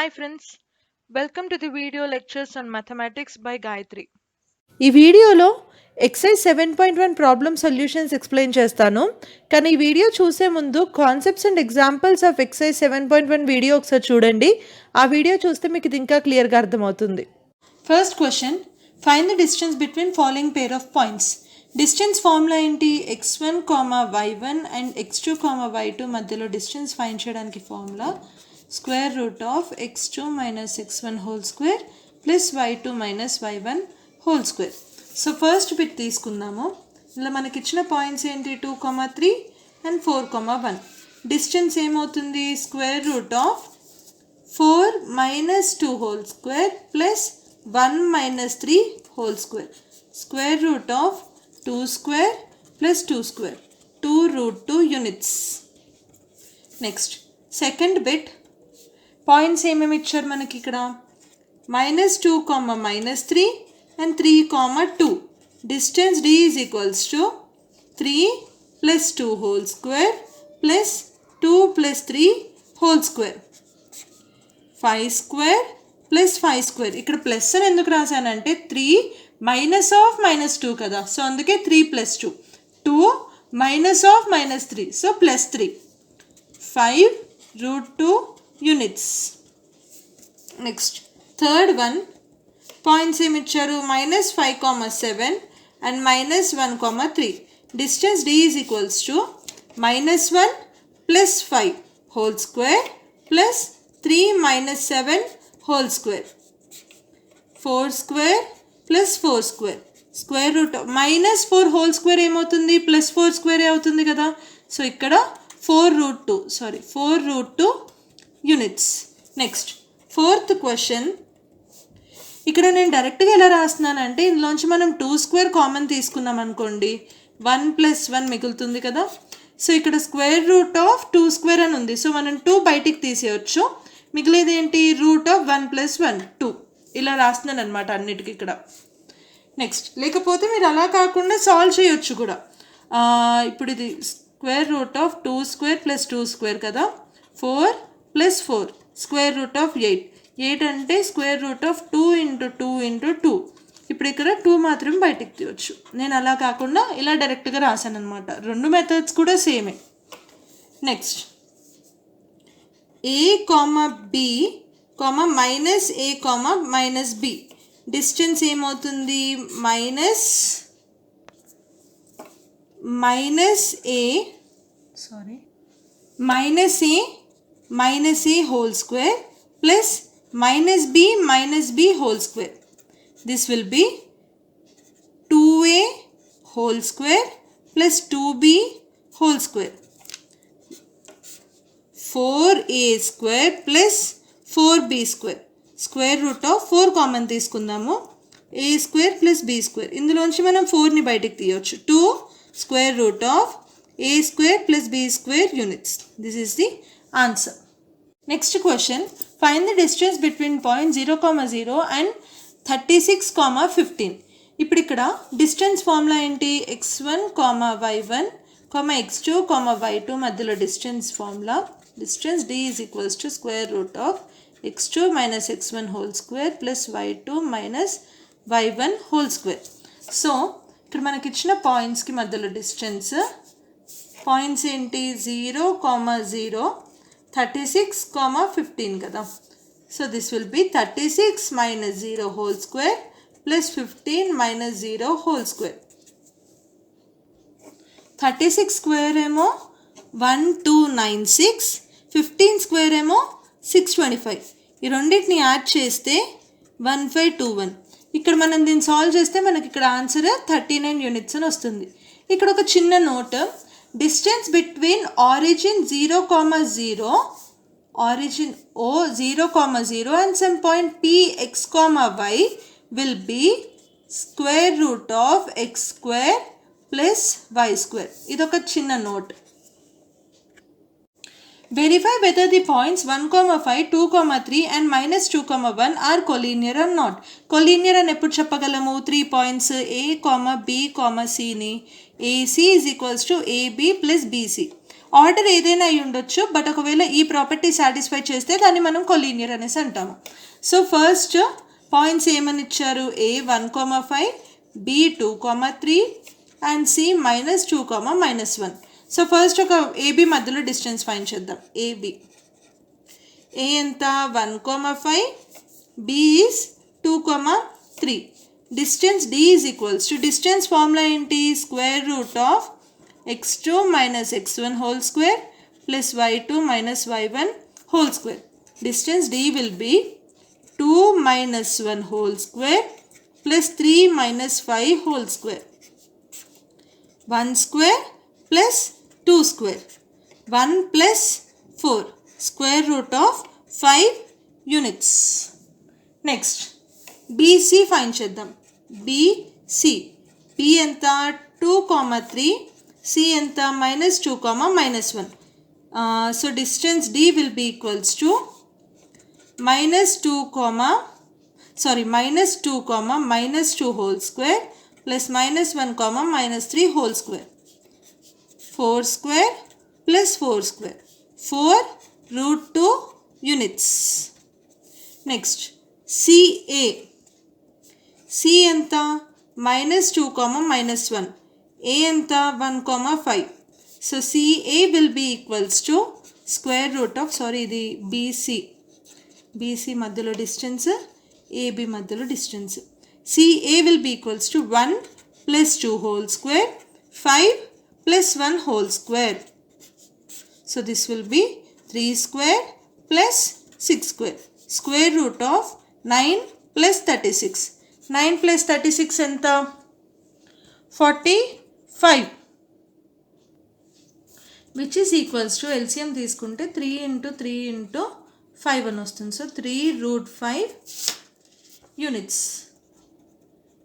Hi friends, welcome to the video lectures on mathematics by Gayatri. ఈ వీడియోలో excise 7.1 problem solutions explain చేస్తాను. కానీ ఈ వీడియో చూసే ముందు concepts and examples of exercise 7.1 video ఒకసారి చూడండి. ఆ వీడియో చూస్తే మీకు ఇది ఇంకా క్లియర్గా అర్థమవుతుంది. First question, find the distance between following pair of points. Distance formula ఏంటి? x1, y1 and x2, y2 మధ్యలో డిస్టెన్స్ ఫైండ్ చేయడానికి formula square root of x2 minus x1 whole square plus y2 minus y1 whole square. So first bit తీసుకుందాము. ఇలా మనకి ఇచ్చిన points ఏంటి? 2, 3 and 4, 1. Distance ఏమవుతుంది? Square root of 4 minus 2 whole square plus 1 minus 3 whole square. Square root of 2 square plus 2 square, 2 root 2 units. Next second bit, points ఏమేమి ఇచ్చారు మనకి ఇక్కడ? -2, -3 and 3, 2. Distance D is equals to 3 plus 2 whole square plus 2 plus 3 whole square. 5 square plus 5 square. ఇక్కడ plus అని ఎందుకు రాశానంటే 3 minus of -2 కదా, so అందుకే 3 plus 2. 2 minus of -3, so plus 3. 5 root 2 units. Next third one, points ఏమి ఇచ్చారు? -5, 7 and -1, 3. Distance D is equals to -1 plus 5 whole square plus 3 minus 7 whole square. 4 square plus 4 square. Square root -4 whole square ఏమవుతుంది? Plus 4 square అవుతుంది కదా, so ఇక్కడ 4 root 2 units. Next fourth question, ఇక్కడ నేను డైరెక్ట్గా ఎలా రాస్తున్నానంటే ఇందులోంచి మనం 2 స్క్వేర్ కామన్ తీసుకున్నాం అనుకోండి, 1 ప్లస్ 1 మిగులుతుంది కదా. సో ఇక్కడ స్క్వేర్ రూట్ ఆఫ్ 2 స్క్వేర్ అని ఉంది, సో మనం 2 బయటికి తీసేయచ్చు. మిగిలేది ఏంటి? Root of 1 plus 1, 2. ఇలా రాస్తున్నాను అనమాట అన్నిటికీ ఇక్కడ. నెక్స్ట్ లేకపోతే మీరు అలా కాకుండా సాల్వ్ చేయొచ్చు కూడా. ఇప్పుడు ఇది square root of 2 square plus 2 square కదా, 4 ప్లస్ 4 స్క్వేర్ రూట్ ఆఫ్ 8. 8 అంటే square root of 2 into 2 into 2. ఇప్పుడు ఇక్కడ 2 మాత్రం బయటికి తీయచ్చు. నేను అలా కాకుండా ఇలా డైరెక్ట్గా రాశాను అనమాట. రెండు మెథడ్స్ కూడా సేమే. Next a, b, -a, -b. Distance ఏమవుతుంది? -a whole square plus -b whole square. This will be 2a whole square plus 2b whole square. 4a square plus 4b square. Square root of 4 common తీసుకుందాము. a square plus b square. ఇందులోంచి మనం 4ని బయటికి తీయవచ్చు. 2 square root of a square plus b square units. This is the answer. Next question, find the distance between point 0, 0 and 36, 15. ఇప్పుడు ఇక్కడ distance formula ఏంటి? x1, y1, x2, y2 మధ్యలో distance formula. Distance D is equals to square root of x2 minus x1 whole square plus y2 minus y1 whole square. So ఇక్కడ మనకి ఇచ్చిన పాయింట్స్కి మధ్యలో distance points ఏంటి? 0, 0, 36, 15 కదా. So this will be 36 minus 0 whole square plus 15 minus 0 whole square. 36 square ఏమో 1296, 15 square ఏమో 625. ఈ రెండింటిని యాడ్ చేస్తే 1521. ఇక్కడ మనం దీన్ని సాల్వ్ చేస్తే మనకి ఇక్కడ ఆన్సర్ 39 యూనిట్స్ అని వస్తుంది. ఇక్కడ ఒక చిన్న note, distance between origin 0, 0, origin O 0, 0 and some point P x, y will be square root of x square plus y square. ఇది ఒక చిన్న note. Verify whether the points 1, 5, 2, 3 and -2, 1 are collinear or not. Collinear అని ఎప్పుడు చెప్పగలము? 3 points A, B, C ని AC is equals to AB plus BC. Order ఏదైనా అయి ఉండొచ్చు, బట్ ఒకవేళ ఈ ప్రాపర్టీ సాటిస్ఫై చేస్తే దాన్ని మనం కొలీనియర్ అనేసి అంటాము. సో ఫస్ట్ పాయింట్స్ ఏమని ఇచ్చారు, A 1,5, B 2,3 and C -2, -1. So first ఒక ఏబి మధ్యలో డిస్టెన్స్ ఫైండ్ చేద్దాం. ఏబి, ఏ ఎంత 1,5, B is 2,3. Distance D is equals to, distance formula ఏంటి, square root of x2 minus x1 whole square plus y2 minus y1 whole square. Distance d will be 2 minus 1 whole square plus 3 minus 5 whole square. 1 square plus 2 square. 1 plus 4. Square root of 5 units. Next, BC find చేద్దాం. BC. B ఎంత 2,3. C ఎంత -2, -1. So distance D will be equals to -2, -2 whole square plus -1, -3 whole square. 4 square plus 4 square. 4 root 2 units. Next, CA. C ఎంత -2, -1. A ఎంత 1,5. So CA will be equals to square root of, ఇది BC మధ్యలో distance, AB మధ్యలో distance. CA will be equals to 1 plus 2 whole square, 5 plus 1 whole square. So this will be 3 square plus 6 square. Square root of 9 plus 36. 9 plus 36 ఎంత 45, which is equals to LCM తీసుకుంటే 3 into 3 into 5 అని వస్తుంది. So 3 root 5 units.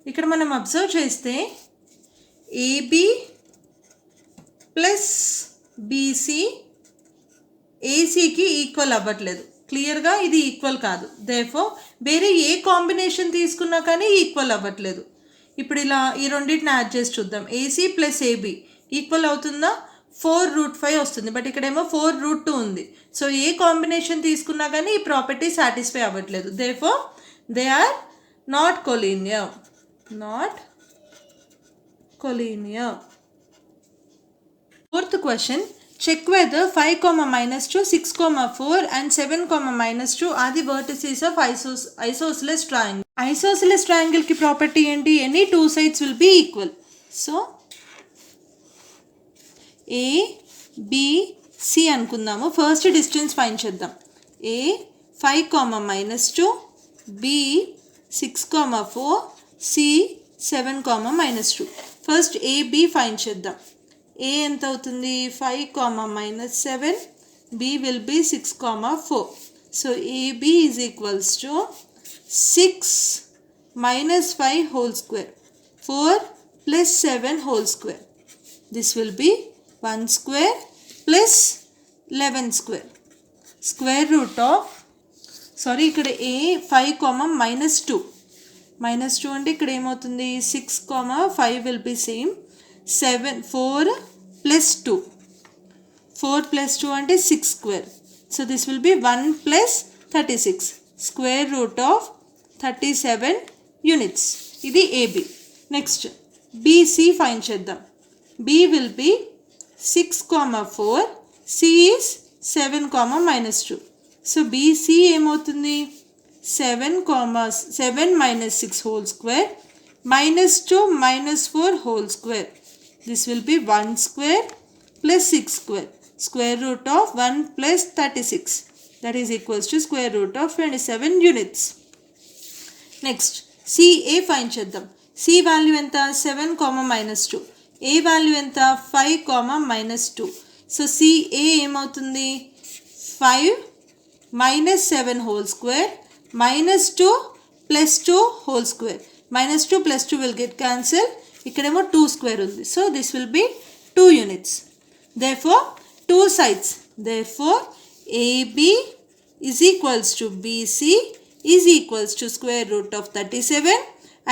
ఇక్కడ మనం observe చేస్తే AB plus BC ACకి equal అవ్వట్లేదు. క్లియర్గా ఇది ఈక్వల్ కాదు. దేర్ఫోర్ వేరే ఏ కాంబినేషన్ తీసుకున్నా కానీ ఈక్వల్ అవ్వట్లేదు. ఇప్పుడు ఇలా ఈ రెండింటిని యాడ్ చేసి చూద్దాం. AC ప్లస్ AB ఈక్వల్ అవుతుందా, 4 root 5 వస్తుంది. బట్ ఇక్కడేమో 4 root 2 ఉంది. సో ఏ కాంబినేషన్ తీసుకున్నా కానీ ఈ ప్రాపర్టీ సాటిస్ఫై అవ్వట్లేదు. Therefore they are not collinear. Fourth question, check whether 5, -2, 6, 4 and 7, -2 are the vertices of isosceles triangle. Isosceles triangle ki property enti, any two sides will be equal. So A, B, C అనుకుందాము. First distance find చేద్దాం. A 5, -2, B 6, 4, C 7, -2. First AB find చేద్దాం. A ఎంత అవుతుంది 5, -7, B will be 6, 4. So AB is equals to 6 minus 5 whole square, 4 plus 7 whole square. This will be 1 square plus 11 square. Square root of, ఇక్కడ A 5, -2. -2 అంటే ఇక్కడ ఏమవుతుంది 6, 5 will be same. 7, 4 plus 2. 4 plus 2 అంటే 6 square. So this will be 1 plus 36. Square root of 37 units. ఇది AB. Next, BC find చేద్దాం. B will be 6, 4. C is 7, -2. So BC ఏమవుతుంది 7 minus 6 whole square -2 -4 whole square. This will be 1 square plus 6 square. Square root of 1 plus 36. That is equals to square root of 27 units. Next, CA find చేద్దాం. C value ఎంత 7, -2. A value ఎంత 5, -2. So CA ఏమవుతుంది 5 minus 7 whole square -2 plus 2 whole square. -2 plus 2 will get cancelled. ఇక్కడేమో 2 square ఉంది. So this will be 2 units. Therefore 2 sides. Therefore AB is equals to BC is equals to square root of 37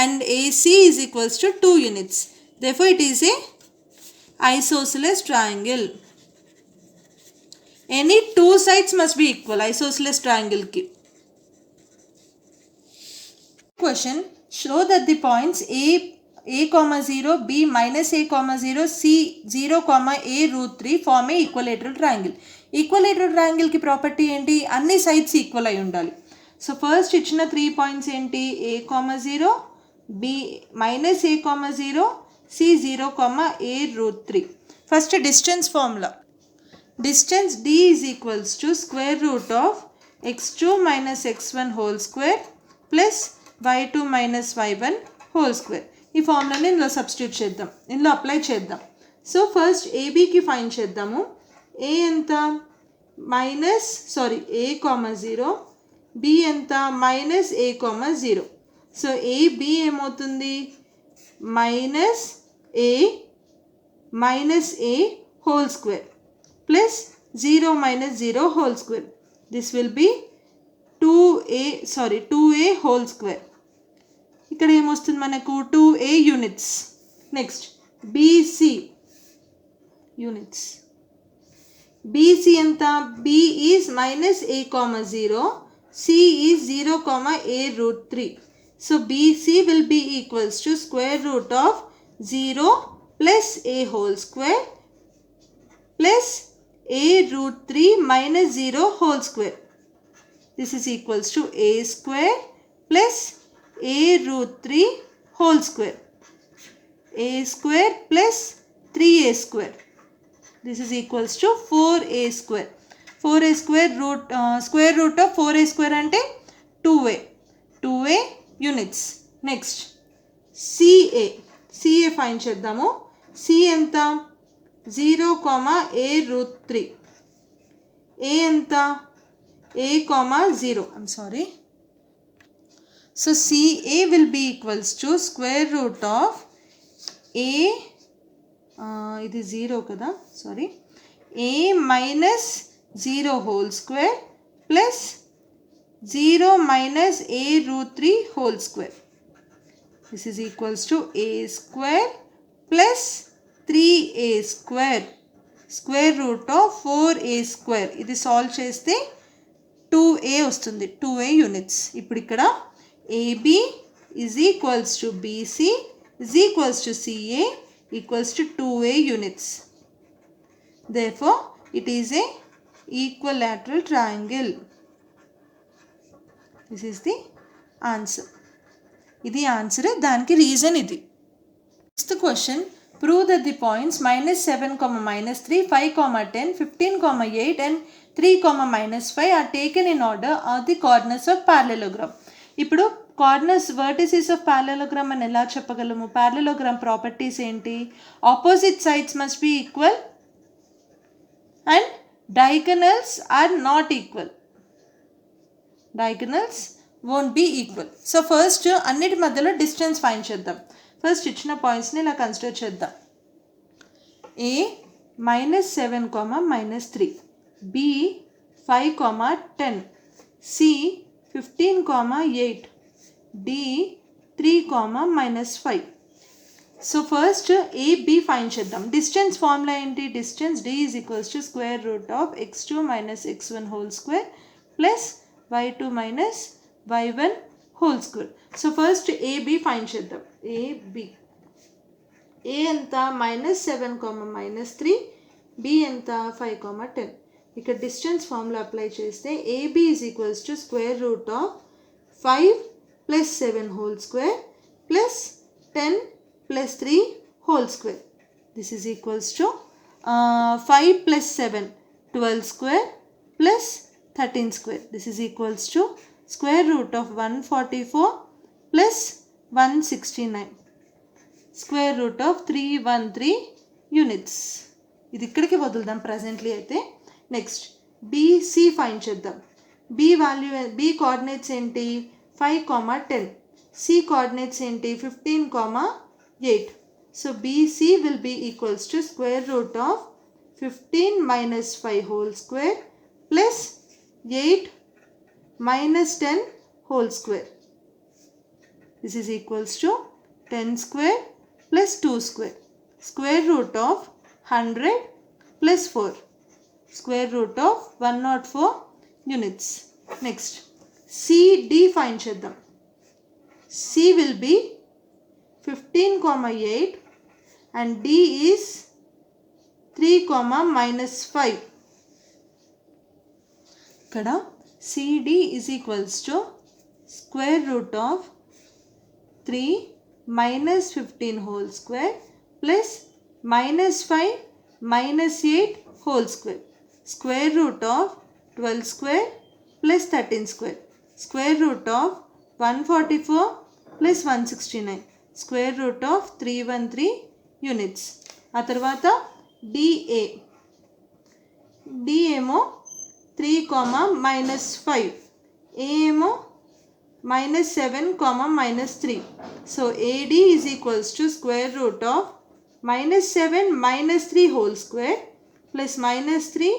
and AC is equals to 2 units. Therefore it is a isosceles triangle. Any two sides must be equal isosceles ట్రయాంగిల్కి. Question: show that the points a comma 0, b minus a comma 0, c 0 comma a root 3 form a equilateral triangle. Equilateral ట్రయాంగిల్కి property ఏంటి? అన్ని sides equal అయి ఉండాలి. So first ఇచ్చిన 3 points ఏంటి? a comma 0, b minus a comma 0, c 0 comma a root 3. First distance formula. Distance d is equals to square root of x2 minus x1 whole square plus y2 minus y1 whole square. ఈ ఫార్ములాని ఇందులో substitute చేద్దాం, ఇందులో apply చేద్దాం. So first ఏబీకి find చేద్దాము. ఏ ఎంత? ఏ comma 0, B ఎంత? Minus A comma 0. So AB ఏమవుతుంది? Minus A whole square plus 0 minus 0 whole square. This will be 2a whole square. ఇక్కడ ఏమొస్తుంది మనకు? 2a units. Next BC units. BC ఎంత? B is minus A comma 0, C is 0 comma A root 3. So BC will be equals to square root of 0 plus A whole square plus a root 3 minus 0 whole square. This is equals to a square plus a root 3 whole square. A square plus 3a square. This is equals to 4a square. 4a square square root of 4a square ante 2a units. Next CA find చేద్దాము. C ఎంత? 0 comma a root 3. A ఎంత? a comma 0. I'm sorry. So CA will be equals to square root of a ఇది 0 కదా, sorry, a minus 0 whole square plus 0 minus a root 3 whole square. This is equals to a square plus 3a square square root of 4a square. ఇది solve చేస్తే 2a వస్తుంది, 2a units. ఇప్పుడు ఇక్కడ ab is equals to bc is equals to ca equals to 2a units. Therefore it is a equilateral triangle. This is the answer. ఇది answer, దానికి reason ఇది. Next question: prove that the points minus 7, minus 3, 5, 10, 15, 8 and 3, minus 5 are taken in order of the corners of parallelogram. ఇప్పుడు corners vertices of parallelogram అని ఎలా చెప్పగలము? parallelogram properties ఏంటి? Opposite sides must be equal and diagonals are not equal. Diagonals won't be equal. So first అన్నిటి మధ్యలో distance find చేద్దాం. First ఇచ్చిన పాయింట్స్ని ఇలా కన్సిడర్ చేద్దాం. a minus 7, minus 3, b 5, 10, c 15, 8, d 3, minus 5. So first a b find చేద్దాం. Distance formula ఏంటి? Distance d is equals to square root of x2 minus x1 whole square plus y2 minus y1 whole square. So first a b find చేద్దాం. a b a ఎంత? minus 7, minus 3, b ఎంత? 5, 10. ఇక్కడ distance formula apply చేస్తే ab is equals to square root of 5 plus 7 whole square plus 10 plus 3 whole square. This is equals to 5 plus 7 12 square plus 13 square. This is equals to square root of 144 plus 169 square root of 313 units. ఇది ఇక్కడికి వదులుదాం presently అయితే. Next BC find చేద్దాం. B value, B coordinates ఏంటి? 5, 10. C coordinates ఏంటి? 15, 8. So BC will be equals to square root of 15 minus 5 whole square plus 8 minus 10 whole square. This is equals to 10 square plus 2 square. Square root of 100 plus 4. square root of 104 units. Next, CD find చేద్దాం. C will be 15,8 and D is 3, -5. ఇక్కడ CD is equals to square root of 3 minus 15 whole square plus -5 minus 8 whole square. Square root of 12 square plus 13 square. Square root of 144 plus 169. Square root of 313 units. ఆ తర్వాత DA. D ఏమో 3, -5. A ఏమో -7, -3. So AD is equals to square root of -7 -3 whole square plus -3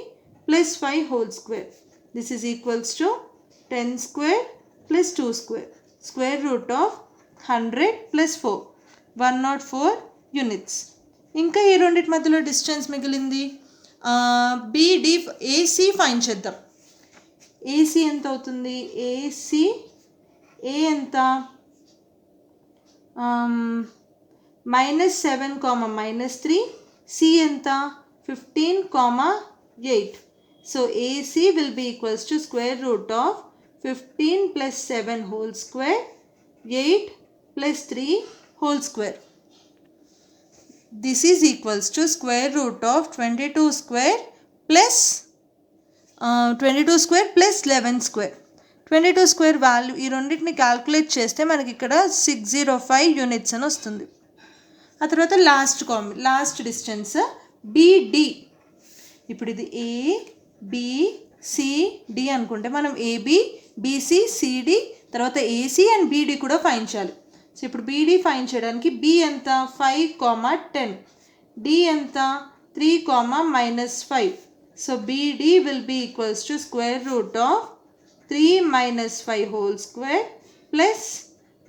plus 5 whole square. This is equals to 10 square plus 2 square. Square root of 100 plus 4. 104 units. ఇంకా ఈ రెండింటి మధ్యలో distance మిగిలింది. BD AC find చేద్దాం. AC ఎంత అవుతుంది? AC A ఎంత? -7, -3. C ఎంత? 15, 8. So AC will be equals to square root of 15 plus 7 whole square, 8 plus 3 whole square. This is equals to square root of 22 square plus 11 square. 22 square value ఈ రెండింటిని calculate చేస్తే మనకి ఇక్కడ 605 units అని వస్తుంది. ఆ తర్వాత లాస్ట్ డిస్టెన్స్ BD. ఇప్పుడు ఇది ABCD అనుకుంటే మనం AB BC CD తర్వాత AC అండ్ BD కూడా ఫైండ్ చేయాలి. సో ఇప్పుడు BD ఫైండ్ చేయడానికి B ఎంత? 5, 10. D ఎంత? 3, -5. So BD will be equals to square root of 3 minus 5 whole square plus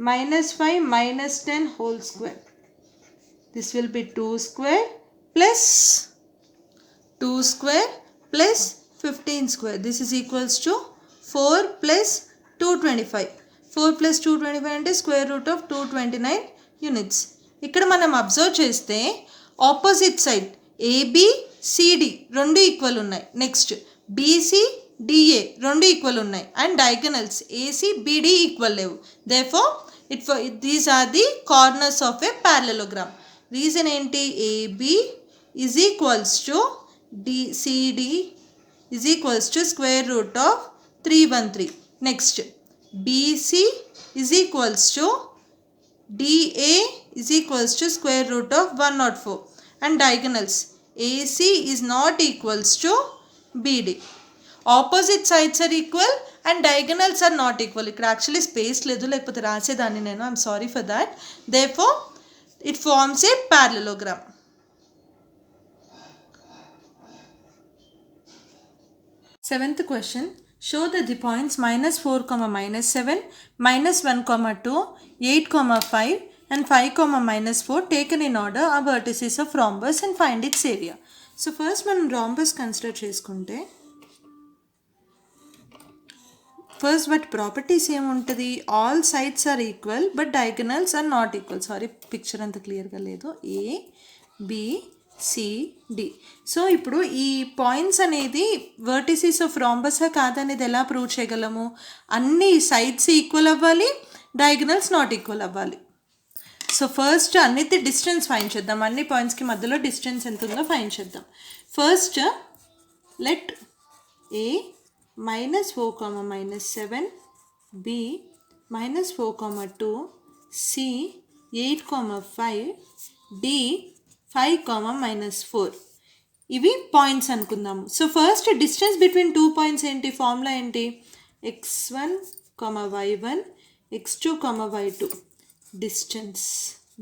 -5 minus 10 whole square. This will be 2 square plus 15 square. This is equals to 4 plus 225. 4 plus 225 అంటే square root of 229 units. ఇక్కడ మనం observe చేస్తే opposite side ABCD రెండు equal ఉన్నాయి. Next BCDA రెండు equal ఉన్నాయి and diagonals ACBD equal లేవు. Therefore these are the corners of a parallelogram. Reason ఏంటి? AB is equals to CD is equals to square root of 313. Next, BC is equals to DA is equals to square root of 104 and diagonals AC is not equals to BD. Opposite sides are equal and diagonals are not equal. ఇక్కడ actually space లేదు, లేకపోతే రాసేదాన్ని నేను. I'm sorry for that. Therefore it forms a parallelogram. Seventh question. Show that the points -4, -7, -1, 2, 8, 5 and 5, -4 taken in order are vertices of rhombus and find its area. So first మనం rhombus consider చేసుకుంటే first but properties ఏముంటుంది? All sides are equal but diagonals are not equal. Sorry picture అంత క్లియర్గా లేదు. ABCD. So ఇప్పుడు ఈ points అనేది vertices of రాంబసా కాదనేది ఎలా ప్రూవ్ చేయగలము? అన్ని సైడ్స్ ఈక్వల్ అవ్వాలి, డయాగనల్స్ నాట్ ఈక్వల్ అవ్వాలి. సో ఫస్ట్ అన్నిటి డిస్టెన్స్ ఫైండ్ చేద్దాం. అన్ని పాయింట్స్కి మధ్యలో డిస్టెన్స్ ఎంత ఉందో ఫైండ్ చేద్దాం. First let A -4, -7, B -4, 2, C 8, 5, D 5, -4. ఇవి పాయింట్స్ అనుకుందాము. So first distance between two points ఏంటి? ఫార్ములా ఏంటి? x1, y1, x2, y2.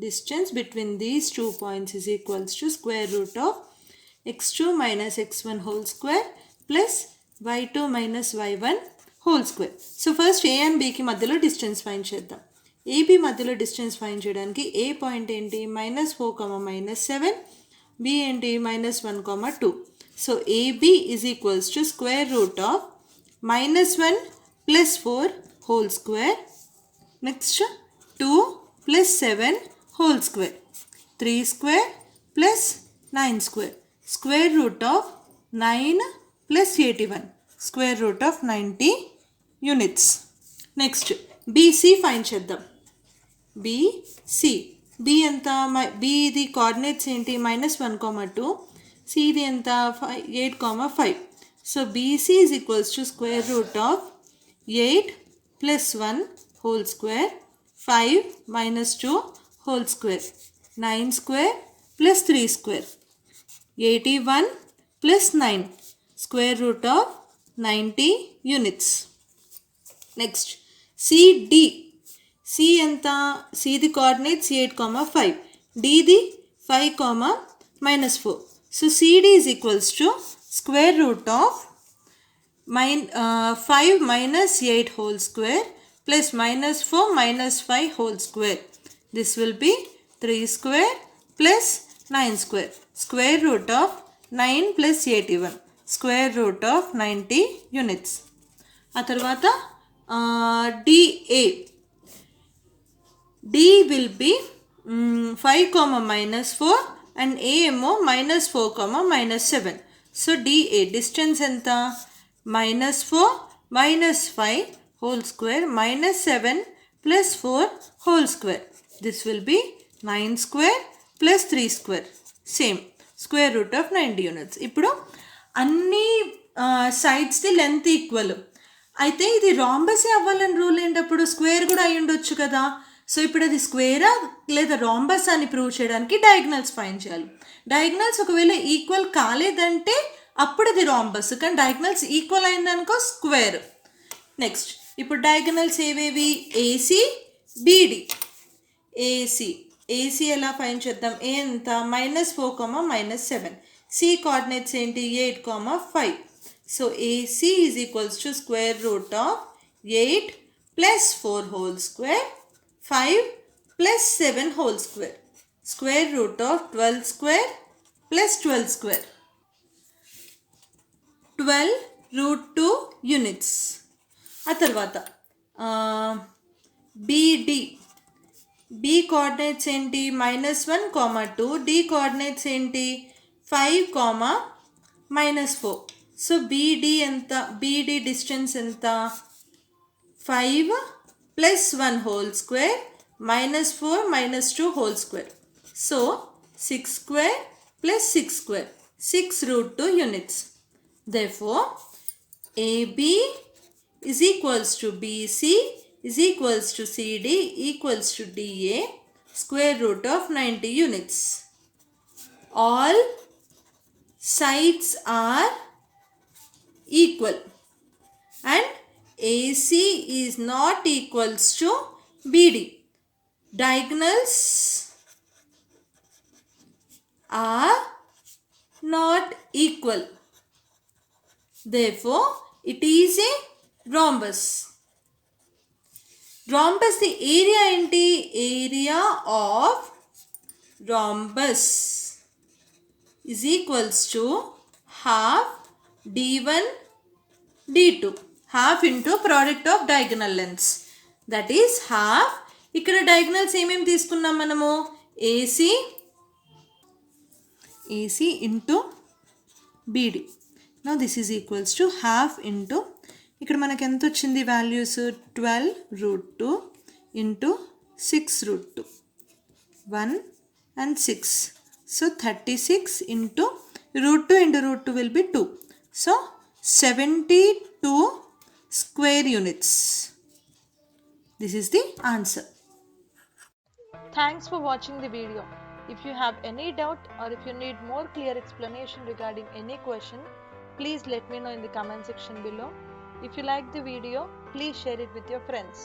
Distance between these 2 points is equals to square root of x2 minus x1 whole square plus y2 minus y1 whole square. So first A and B కి మధ్యలో distance find చేద్దాం. AB మధ్యలో distance find చేయడానికి A point ఏంటి? -4, -7, B ఏంటి? -1, 2. So AB is equals to square root of -1 plus 4 whole square. Next 2 plus 7 whole square. 3 square plus 9 square. Square root of 9 plus 81. Square root of 90 units. Next BC find చేద్దాం. BC. B ఎంత? B ఇది coordinates ఏంటి? -1, 2. C ఇది ఎంత? 8, 5. So BC is equals to square root of 8 plus 1 whole square, 5 minus 2 whole square, 9 square plus 3 square, 81 plus 9, square root of 90 units. Next CD. C enta? C the coordinates 8, 5. D the 5, -4. So CD is equals to square root of 5 minus 8 whole square plus -4 minus 5 whole square. This will be 3 square plus 9 square. Square root of 9 plus 81. Square root of 90 units. A tarvata DA. D will be 5, -4 and A emo -4, -7. So DA distance enta? -4 minus 5 whole square minus 7 plus 4 whole square. This will be 9 square plus 3 square. Same. Square root of 90 units. ఇప్పుడు అన్ని సైడ్స్ది length equal అయితే ఇది రాంబసే అవ్వాలని rule ఏంటప్పుడు square కూడా అయి ఉండొచ్చు కదా. So ఇప్పుడు అది స్క్వేరా లేదా రాంబస్ అని ప్రూవ్ చేయడానికి డయాగ్నల్స్ ఫైండ్ చేయాలి. డయాగ్నల్స్ ఒకవేళ ఈక్వల్ కాలేదంటే అప్పుడు అది రాంబస్, కానీ డయాగ్నల్స్ ఈక్వల్ అయిందనుకో స్క్వేర్. నెక్స్ట్ ఇప్పుడు డయాగ్నల్స్ ఏవేవి? ఏసీ బీడి. ఏసీ ఎలా ఫైండ్ చేద్దాం? ఏ ఎంత? -4, -7. సి కోఆర్డినేట్స్ ఏంటి? 8, 5. So AC is equals to square root of 8 plus 4 whole square, 5 plus 7 whole square. Square root of 12 square plus 12 square. 12 root 2 units. ఆ తర్వాత BD. B coordinates ఏంటి? -1, 2. D coordinates ఏంటి? 5, -4. So BD ఎంత? BD distance ఎంత? 5 plus 1 whole square -4 -2 whole square. So 6 square plus 6 square. 6 root 2 units. Therefore AB is equals to BC is equals to CD equals to DA square root of 90 units. All sides are equal and AC is not equals to BD. Diagonals are not equal. Therefore, it is a rhombus. Rhombus the area enti? Area of rhombus is equals to half D1 D2. Half into product of diagonal lengths. That is half. ఇక్కడ diagonals ఏమేమి తీసుకున్నాం మనము? AC into BD. Now this is equals to half into, ఇక్కడ మనకు ఎంత వచ్చింది values? 12 root 2 into 6 root 2. 1 and 6. So 36 into root 2 into root 2 will be 2. So 72 square units. This is the answer. Thanks for watching the video. If you have any doubt or if you need more clear explanation regarding any question, please let me know in the comment section below. If you like the video, please share it with your friends.